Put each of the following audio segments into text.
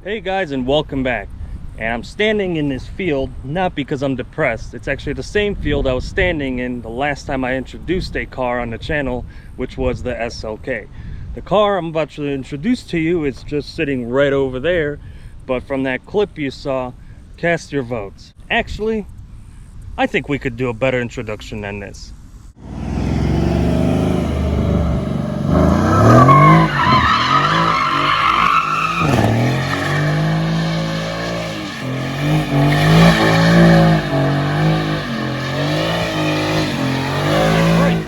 Hey guys, and welcome back. And I'm standing in this field not because I'm depressed. It's actually the same field I was standing in the last time I introduced a car on the channel, which was the SLK. The car I'm about to introduce to you is just sitting right over there, but from that clip you saw, cast your votes. Actually, I think we could do a better introduction than this.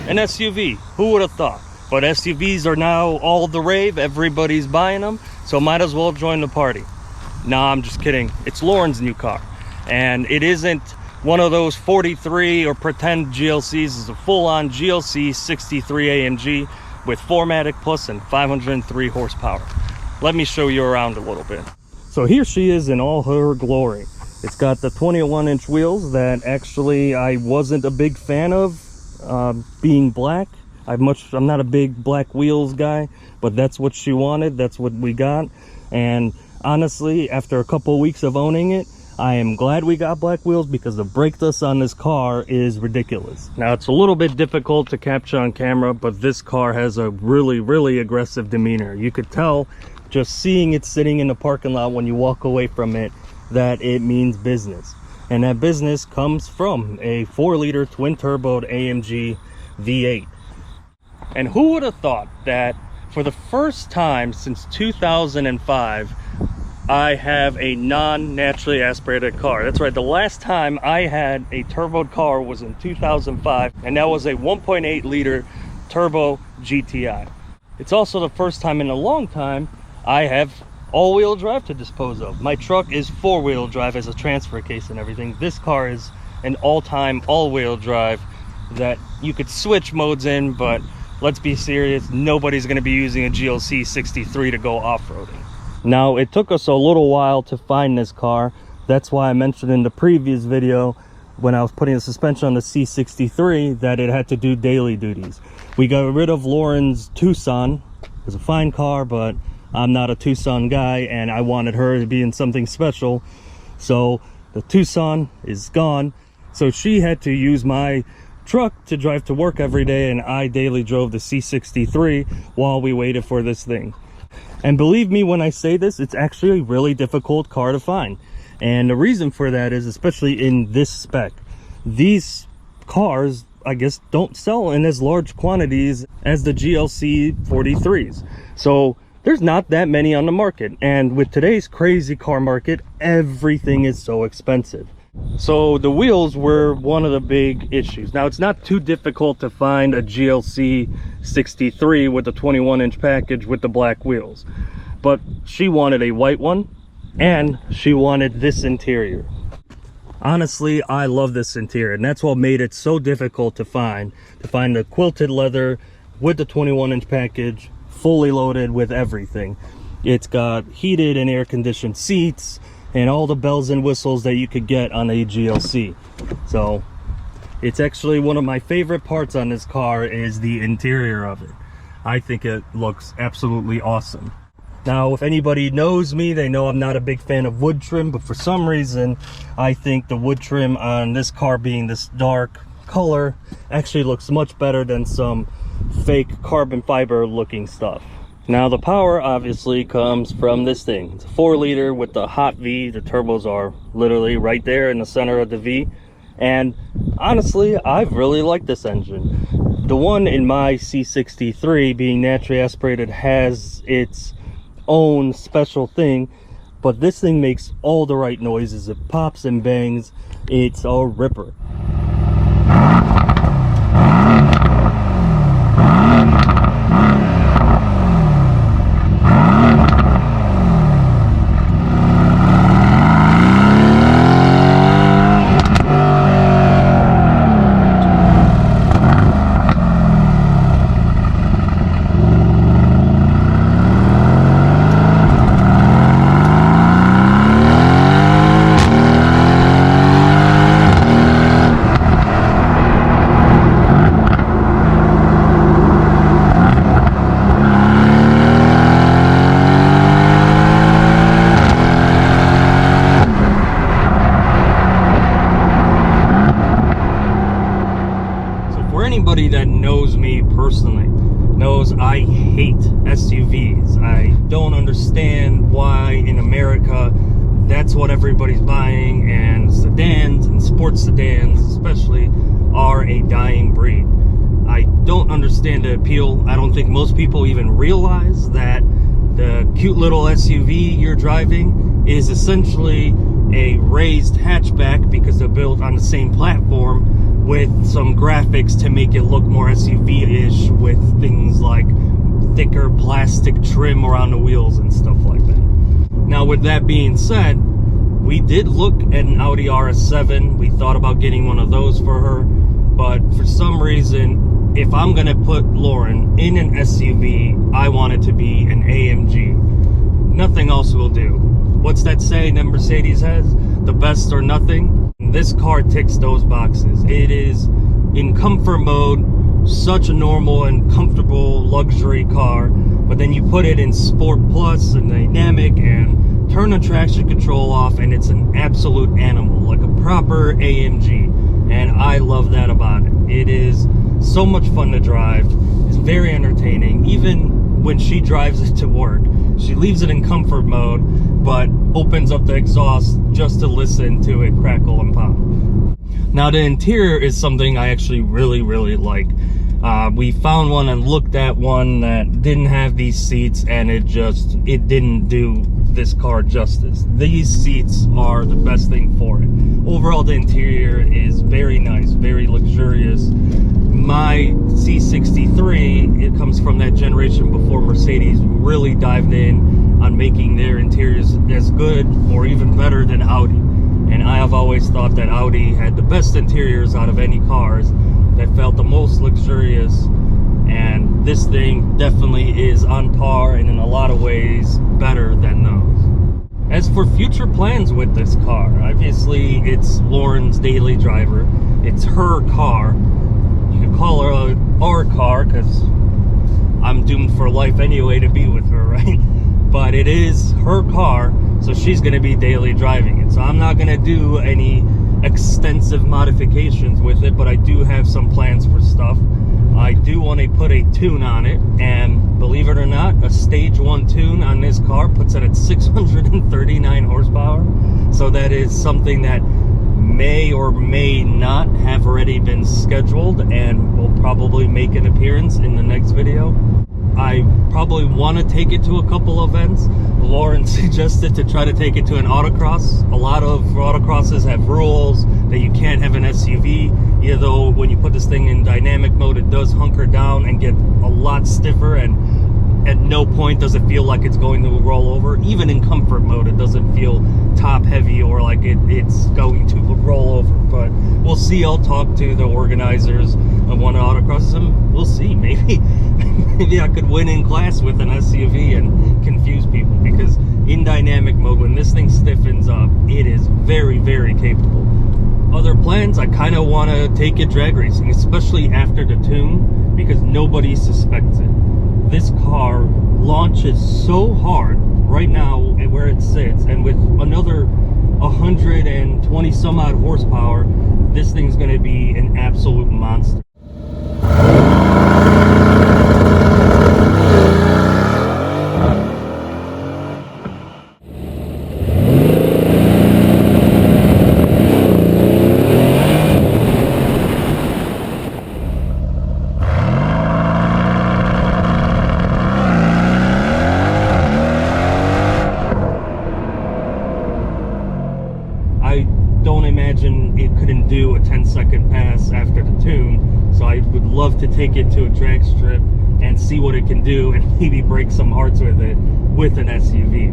An SUV, who would have thought? But SUVs are now all the rave, everybody's buying them, so might as well join the party. Nah, I'm just kidding. It's Lauren's new car, and it isn't one of those 43 or pretend GLCs. It's a full-on GLC 63 AMG with 4MATIC Plus and 503 horsepower. Let me show you around a little bit. So here she is in all her glory. It's got the 21-inch wheels that actually I wasn't a big fan of, being black. I'm not a big black wheels guy, but that's what she wanted. That's what we got. And honestly, after a couple of weeks of owning it, I am glad we got black wheels, because the brake dust on this car is ridiculous. Now, it's a little bit difficult to capture on camera, but this car has a really aggressive demeanor. You could tell just seeing it sitting in the parking lot when you walk away from it that it means business. And that business comes from a 4-liter twin-turbo AMG V8. And who would have thought that for the first time since 2005, I have a non-naturally aspirated car. That's right, the last time I had a turboed car was in 2005, and that was a 1.8-liter turbo GTI. It's also the first time in a long time I have all-wheel drive to dispose of. My truck is 4-wheel drive as a transfer case and everything. This car is an all-time all-wheel drive that you could switch modes in, but let's be serious, nobody's going to be using a GLC 63 to go off-roading. Now, it took us a little while to find this car. That's why I mentioned in the previous video when I was putting the suspension on the C63 that it had to do daily duties. We got rid of Lauren's Tucson. It's a fine car, but I'm not a Tucson guy, and I wanted her to be in something special. So the Tucson is gone. So she had to use my truck to drive to work every day, and I daily drove the C63 while we waited for this thing. And believe me when I say this, it's actually a really difficult car to find. And the reason for that is, especially in this spec, these cars, I guess, don't sell in as large quantities as the GLC 43s. So there's not that many on the market, and with today's crazy car market, everything is so expensive. So the wheels were one of the big issues. Now, it's not too difficult to find a GLC 63 with a 21-inch package with the black wheels, but she wanted a white one, and she wanted this interior. Honestly, I love this interior, and that's what made it so difficult to find the quilted leather with the 21-inch package, fully loaded with everything. It's got heated and air conditioned seats and all the bells and whistles that you could get on a GLC. So it's actually one of my favorite parts on this car is the interior of it. I think it looks absolutely awesome. Now, if anybody knows me, they know I'm not a big fan of wood trim, but for some reason I think the wood trim on this car, being this dark color, actually looks much better than some fake carbon fiber looking stuff. Now, the power obviously comes from this thing. It's a 4-liter with the hot V. The turbos are literally right there in the center of the V, and honestly, I've really liked this engine. The one in my C63, being naturally aspirated, has its own special thing, but this thing makes all the right noises. It pops and bangs. It's a ripper. hate SUVs. I don't understand why in America that's what everybody's buying, and sedans and sports sedans especially are a dying breed. I don't understand the appeal. I don't think most people even realize that the cute little SUV you're driving is essentially a raised hatchback because they're built on the same platform with some graphics to make it look more SUV-ish, with things like thicker plastic trim around the wheels and stuff like that. Now, with that being said, we did look at an Audi Rs7. We thought about getting one of those for her, but for some reason, if I'm gonna put Lauren in an SUV, I want it to be an AMG. Nothing else will do. What's that saying that Mercedes has? The best or nothing? This car ticks those boxes. It is, in comfort mode, such a normal and comfortable luxury car, but then you put it in Sport Plus and Dynamic and turn the traction control off and it's an absolute animal, like a proper AMG. And I love that about it. It is so much fun to drive. It's very entertaining. Even when she drives it to work, she leaves it in comfort mode, but opens up the exhaust just to listen to it crackle and pop. Now, the interior is something I actually really like. We found one and looked at one that didn't have these seats, and it didn't do this car justice. These seats are the best thing for it. Overall, the interior is very nice, very luxurious. My C63, it comes from that generation before Mercedes really dived in on making their interiors as good or even better than Audi. And I have always thought that Audi had the best interiors out of any cars, that felt the most luxurious, and this thing definitely is on par and in a lot of ways better than those. As for future plans with this car, obviously it's Lauren's daily driver. It's her car. You could call her our car because I'm doomed for life anyway to be with her, right? But it is her car, so she's going to be daily driving it. So I'm not going to do any extensive modifications with it, but I do have some plans for stuff. I do want to put a tune on it, and believe it or not, a stage 1 tune on this car puts it at 639 horsepower. So that is something that may or may not have already been scheduled and will probably make an appearance in the next video. I probably want to take it to a couple events. Lauren suggested to try to take it to an autocross. A lot of autocrosses have rules that you can't have an SUV, even though when you put this thing in dynamic mode, it does hunker down and get a lot stiffer, and at no point does it feel like it's going to roll over. Even in comfort mode, it doesn't feel top heavy or like it's going to roll over. But we'll see. I'll talk to the organizers of one of the autocrosses and we'll see. Maybe I could win in class with an SUV and confuse people, because in dynamic mode, when this thing stiffens up, it is very capable. Other plans, I kind of want to take it drag racing, especially after the tune, because nobody suspects it. This car launches so hard right now at where it sits, and with another 120 some odd horsepower, this thing's going to be an absolute monster. It couldn't do a 10-second pass after the tune, so I would love to take it to a drag strip and see what it can do and maybe break some hearts with it with an SUV.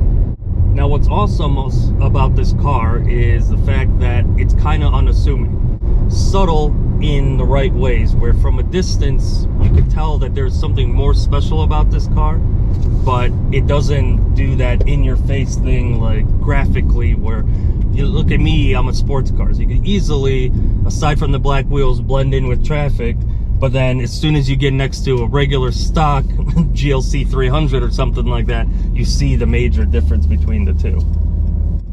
Now, what's awesome about this car is the fact that it's kind of unassuming, subtle in the right ways, where from a distance you could tell that there's something more special about this car, but it doesn't do that in-your-face thing like graphically, where you look at me, I'm a sports car, so you can easily, aside from the black wheels, blend in with traffic. But then as soon as you get next to a regular stock GLC 300 or something like that, you see the major difference between the two.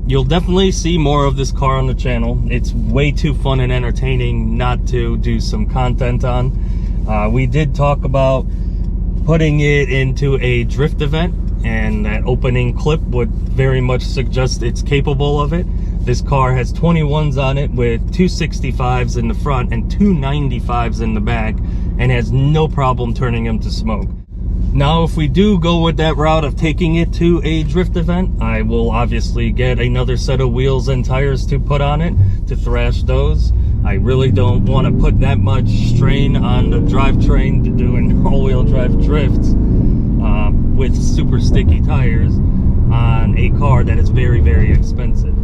You'll definitely see more of this car on the channel. It's way too fun and entertaining not to do some content on. We did talk about putting it into a drift event, and that opening clip would very much suggest it's capable of it. This car has 21s on it with 265s in the front and 295s in the back, and has no problem turning them to smoke. Now, if we do go with that route of taking it to a drift event, I will obviously get another set of wheels and tires to put on it to thrash those. I really don't want to put that much strain on the drivetrain to doing all-wheel drive drifts with super sticky tires on a car that is very, very expensive.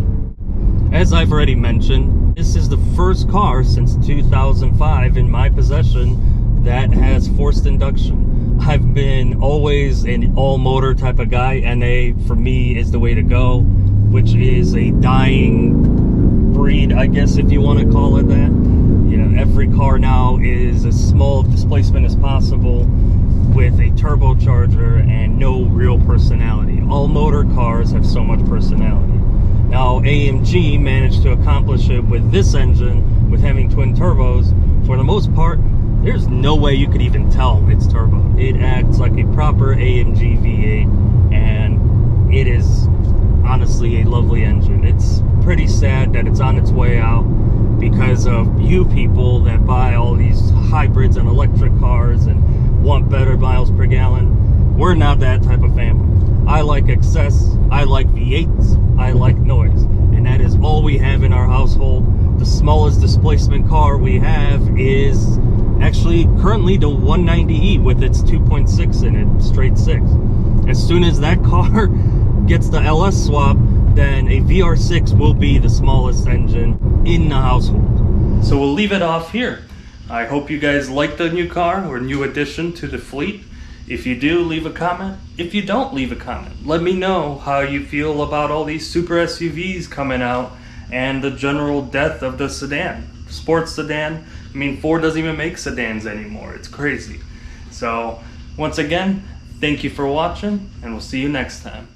As I've already mentioned, this is the first car since 2005 in my possession that has forced induction. I've been always an all-motor type of guy. NA for me is the way to go, which is a dying breed, I guess, if you want to call it that. You know, every car now is as small displacement as possible with a turbocharger and no real personality. All motor cars have so much personality. Now, AMG managed to accomplish it with this engine, with having twin turbos. For the most part, there's no way you could even tell it's turbo. It acts like a proper AMG V8, and it is honestly a lovely engine. It's pretty sad that it's on its way out because of you people that buy all these hybrids and electric cars and want better miles per gallon. We're not that type of family. I like excess, I like V8s, I like noise, and that is all we have in our household. The smallest displacement car we have is actually currently the 190e with its 2.6 in it, straight 6. As soon as that car gets the LS swap, then a VR6 will be the smallest engine in the household. So we'll leave it off here. I hope you guys like the new car or new addition to the fleet. If you do, leave a comment. If you don't, leave a comment. Let me know how you feel about all these super SUVs coming out and the general death of the sedan. Sports sedan. I mean, Ford doesn't even make sedans anymore. It's crazy. So, once again, thank you for watching, and we'll see you next time.